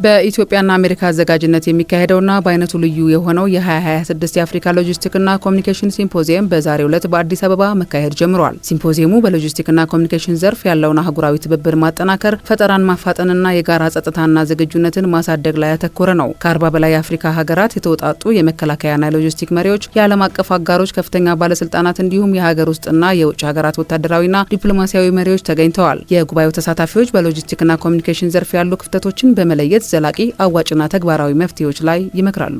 በኢትዮጵያና አሜሪካ አዘጋጅነት የሚካሄደውና በአይነቱ ልዩ የሆነው የ2026 የአፍሪካ ሎጂስቲክና ኮሚኒኬሽን ሲምፖዚየም በዛሬው ዕለት በአዲስ አበባ መካሄድ ጀምሯል። ሲምፖዚየሙ በሎጂስቲክና ኮሚኒኬሽን ዘርፍ ያለውን አህጉራዊ ትብብር ማጠናከር፣ ፈጠራን ማፋጠንና የጋራ ጸጥታና ዝግጁነትን ማሳደግ ላይ ያተኮረ ነው። ከ40 በላይ የአፍሪካ ሀገራት የተውጣጡ የመከላከያና የሎጂስቲክ መሪዎች፣ የዓለም አቀፍ አጋሮች ከፍተኛ ባለስልጣናት እንዲሁም የሀገር ውስጥና የውጭ ሀገራት ወታደራዊና ዲፕሎማሲያዊ መሪዎች ተገኝተዋል። የጉባኤው ተሳታፊዎች በሎጂስቲክና ኮሚኒኬሽን ዘርፍ ያሉ ክፍተቶችን በመለየት ዘላቂ አዋጭና ተግባራዊ መፍትሄዎች ላይ ይመክራሉ።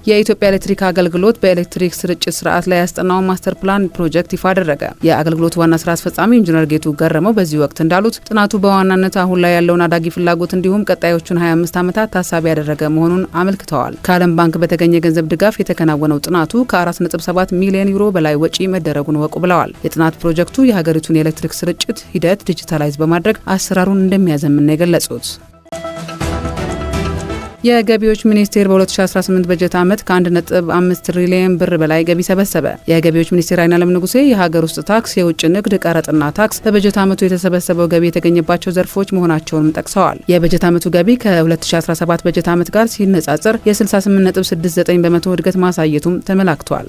የኢትዮጵያ ኤሌክትሪክ አገልግሎት በኤሌክትሪክ ስርጭት ስርዓት ላይ ያስጠናውን ማስተር ፕላን ፕሮጀክት ይፋ አደረገ። የአገልግሎቱ ዋና ስራ አስፈጻሚ ኢንጂነር ጌቱ ገረመው በዚህ ወቅት እንዳሉት ጥናቱ በዋናነት አሁን ላይ ያለውን አዳጊ ፍላጎት እንዲሁም ቀጣዮቹን 25 ዓመታት ታሳቢ ያደረገ መሆኑን አመልክተዋል። ከዓለም ባንክ በተገኘ የገንዘብ ድጋፍ የተከናወነው ጥናቱ ከ4.7 ሚሊዮን ዩሮ በላይ ወጪ መደረጉን ወቁ ብለዋል። የጥናት ፕሮጀክቱ የሀገሪቱን የኤሌክትሪክ ስርጭት ሂደት ዲጂታላይዝ በማድረግ አሰራሩን እንደሚያዘምን ነው የገለጹት። የገቢዎች ሚኒስቴር በ2018 በጀት ዓመት ከ1.5 ትሪሊዮን ብር በላይ ገቢ ሰበሰበ። የገቢዎች ሚኒስቴር አይናለም ንጉሴ የሀገር ውስጥ ታክስ፣ የውጭ ንግድ፣ ቀረጥና ታክስ በበጀት ዓመቱ የተሰበሰበው ገቢ የተገኘባቸው ዘርፎች መሆናቸውንም ጠቅሰዋል። የበጀት ዓመቱ ገቢ ከ2017 በጀት ዓመት ጋር ሲነጻጸር የ68.69 በመቶ እድገት ማሳየቱም ተመላክቷል።